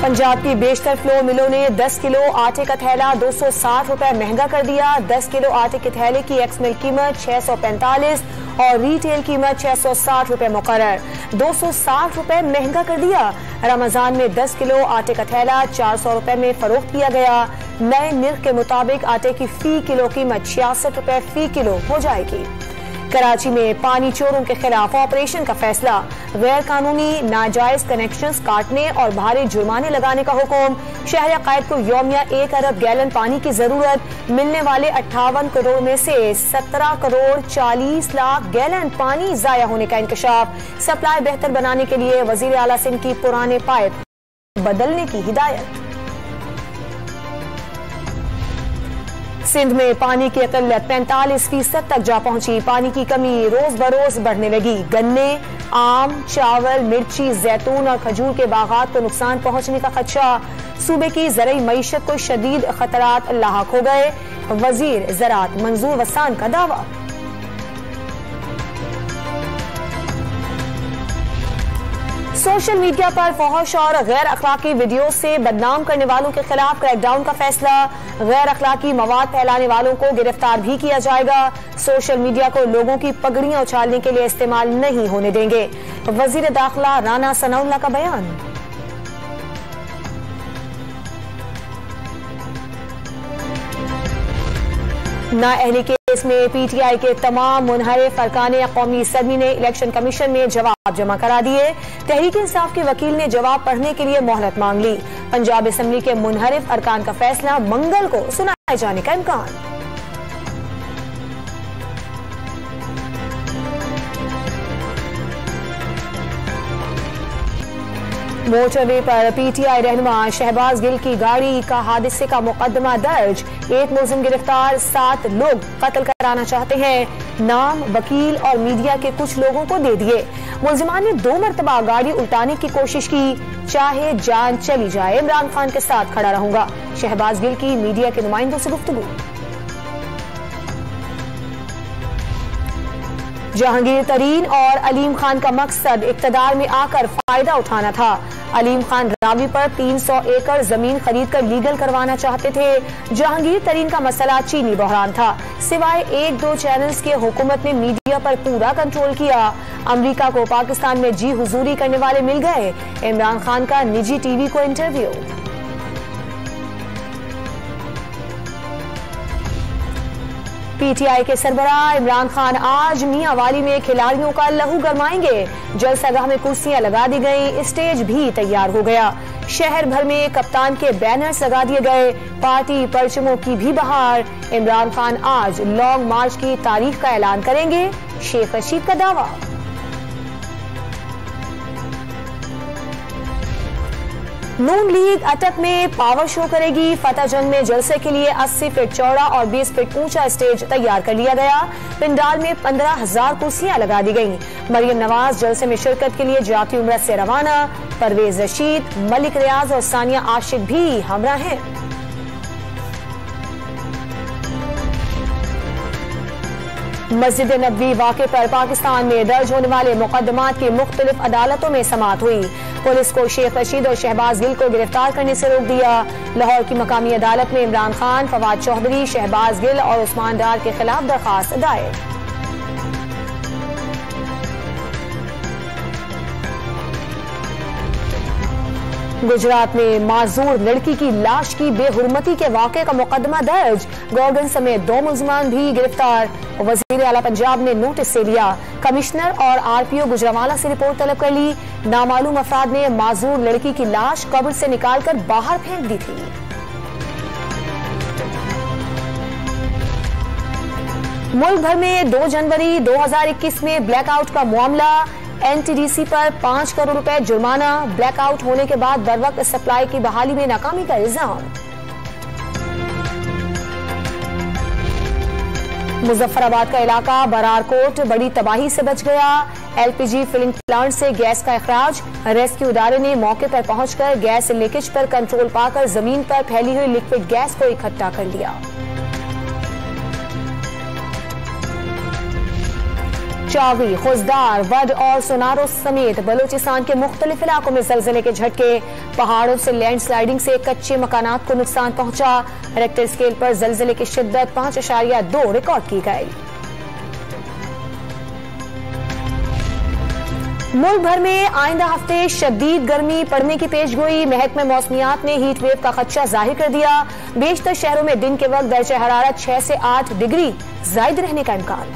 पंजाब की बेशतर फ्लोर मिलों ने 10 किलो आटे का थैला 260 रुपए महंगा कर दिया। 10 किलो आटे के थैले की एक्स मिल कीमत 645 और रिटेल कीमत 660 रुपए मुकर्रर। 260 रुपए महंगा कर दिया। रमजान में 10 किलो आटे का थैला 400 रुपए में फरोख्त किया गया। नए निर्ख के मुताबिक आटे की फी किलो कीमत 66 रुपए फी किलो हो जाएगी। कराची में पानी चोरों के खिलाफ ऑपरेशन का फैसला। गैर कानूनी नाजायज कनेक्शंस काटने और भारी जुर्माने लगाने का हुक्म। शहर कायद को यौमिया 1 अरब गैलन पानी की जरूरत। मिलने वाले 58 करोड़ में से 17 करोड़ 40 लाख गैलन पानी जाया होने का इंकशाफ। सप्लाई बेहतर बनाने के लिए वजीर आला सिंध की पुराने पाइप बदलने की हिदायत। सिंध में पानी की किल्लत 45% तक जा पहुंची। पानी की कमी रोज बरोज बढ़ने लगी। गन्ने, आम, चावल, मिर्ची, जैतून और खजूर के बागात को नुकसान पहुंचने का खदशा। सूबे की ज़रई मईशत को शदीद खतरात लाहक हो गए। वजीर ज़राअत मंजूर वसान का दावा। सोशल मीडिया पर फहश और गैर अखलाकी वीडियो से बदनाम करने वालों के खिलाफ क्रैकडाउन का फैसला। गैर अखलाकी मवाद फैलाने वालों को गिरफ्तार भी किया जाएगा। सोशल मीडिया को लोगों की पगड़ियां उछालने के लिए इस्तेमाल नहीं होने देंगे। वजीर दाखिला राना सनाउल्लाह का बयान। नाअहली केस में पीटीआई के तमाम मुनहरिफ अरकान कौमी असम्बली ने इलेक्शन कमीशन में जवाब जमा करा दिए। तहरीक इंसाफ के वकील ने जवाब पढ़ने के लिए मोहलत मांग ली। पंजाब असम्बली के मुनहरिफ अरकान का फैसला मंगल को सुनाए जाने का इम्कान। मोटरवे पर पीटीआई रहनुमा शहबाज गिल की गाड़ी का हादसे का मुकदमा दर्ज। 1 मुलजिम गिरफ्तार। 7 लोग कत्ल कराना चाहते हैं। नाम वकील और मीडिया के कुछ लोगों को दे दिए। मुलजिमान ने 2 मरतबा गाड़ी उल्टाने की कोशिश की। चाहे जान चली जाए इमरान खान के साथ खड़ा रहूंगा। शहबाज गिल की मीडिया के नुमाइंदों से गुफ्तगू। जहांगीर तरीन और अलीम खान का मकसद इक्तदार में आकर फायदा उठाना था। अलीम खान रावी पर 300 एकड़ जमीन खरीदकर लीगल करवाना चाहते थे। जहांगीर तरीन का मसला चीनी बहरान था। सिवाय 1-2 चैनल्स के हुकूमत ने मीडिया पर पूरा कंट्रोल किया। अमेरिका को पाकिस्तान में जी हुजूरी करने वाले मिल गए। इमरान खान का निजी टीवी को इंटरव्यू। पीटीआई के सरबराह इमरान खान आज मियांवाली में खिलाड़ियों का लहू गरमाएंगे। जलसागाह में कुर्सियां लगा दी गई। स्टेज भी तैयार हो गया। शहर भर में कप्तान के बैनर्स लगा दिए गए। पार्टी परचमों की भी बहार। इमरान खान आज लॉन्ग मार्च की तारीख का ऐलान करेंगे। शेख रशीद का दावा। नून लीग अटक में पावर शो करेगी। फतेह जंग में जलसे के लिए 80 फीट चौड़ा और 20 फीट ऊंचा स्टेज तैयार कर लिया गया। पिंडाल में 15,000 कुर्सियां लगा दी गईं। मरियम नवाज जलसे में शिरकत के लिए जाती उम्रत से रवाना। परवेज रशीद, मलिक रियाज और सानिया आशिक भी हमरा हैं। मस्जिद नबवी वाक़े पर पाकिस्तान में दर्ज होने वाले मुकदमात की मुख्तलिफ अदालतों में समाअत हुई। पुलिस को शेख रशीद और शहबाज गिल को गिरफ्तार करने से रोक दिया। लाहौर की मकामी अदालत में इमरान खान, फवाद चौधरी, शहबाज गिल और उस्मान डार के खिलाफ दरखास्त दायर। गुजरात में माजूर लड़की की लाश की बेहुरमती के वाक़े का मुकदमा दर्ज। गॉर्डन समेत 2 मुलजमान भी गिरफ्तार। वजीर आला पंजाब ने नोटिस से लिया। कमिश्नर और आरपीओ गुजरावाला से रिपोर्ट तलब कर ली। नामालूम अफराद ने माजूर लड़की की लाश कब्र से निकालकर बाहर फेंक दी थी। मुल्क भर में 2 जनवरी 2021 में ब्लैकआउट का मामला। एनटीडीसी पर 5 करोड़ रुपए जुर्माना। ब्लैकआउट होने के बाद बरवक्त सप्लाई की बहाली में नाकामी का इल्जाम। मुजफ्फराबाद का इलाका बरारकोट बड़ी तबाही से बच गया। एलपीजी फिलिंग प्लांट से गैस का अखराज। रेस्क्यू इदारे ने मौके पर पहुंचकर गैस लीकेज पर कंट्रोल पाकर जमीन पर फैली हुई लिक्विड गैस को इकट्ठा कर लिया। चावी, खुजदार, वड और सोनारो समेत बलूचिस्तान के मुख्तलिफ इलाकों में ज़लज़ले के झटके। पहाड़ों से लैंडस्लाइडिंग से कच्चे मकानात को नुकसान पहुंचा। रेक्टर स्केल पर ज़लज़ले की शिद्दत 5.2 रिकॉर्ड की गई। मुल्क भर में आइंदा हफ्ते शदीद गर्मी पड़ने की पेशगोई। महकमे मौसमियात ने हीट वेव का खदशा जाहिर कर दिया। बेशतर शहरों में दिन के वक्त दर्जे हरारत 6 से 8 डिग्री जायद रहने का इम्कान।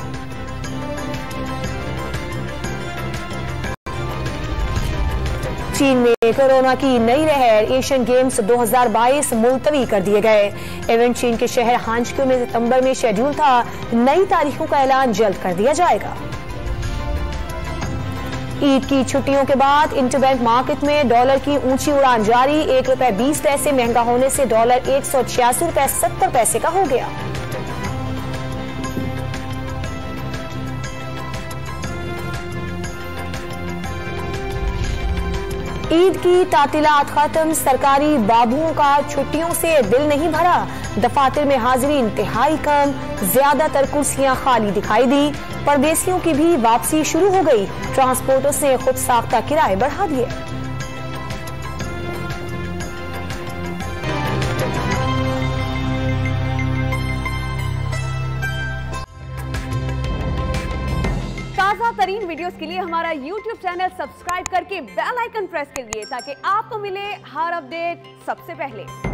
चीन में कोरोना की नई लहर। एशियन गेम्स 2022 मुलतवी कर दिए गए। इवेंट चीन के शहर हांजक्यू में सितंबर में शेड्यूल था। नई तारीखों का ऐलान जल्द कर दिया जाएगा। ईद की छुट्टियों के बाद इंटरबैंक मार्केट में डॉलर की ऊंची उड़ान जारी। ₹1.20 महंगा होने से डॉलर $186.70 का हो गया। ईद की तातीलात खत्म। सरकारी बाबुओं का छुट्टियों से दिल नहीं भरा। दफातर में हाजिरी इंतहाई कम। ज्यादातर कुर्सियां खाली दिखाई दी। परदेसियों की भी वापसी शुरू हो गई। ट्रांसपोर्टर्स ने खुद साख्ता किराए बढ़ा दिए। ताज़ा तरीन वीडियोस के लिए हमारा YouTube चैनल सब्सक्राइब करके बेल आइकन प्रेस कीजिए ताकि आपको मिले हर अपडेट सबसे पहले।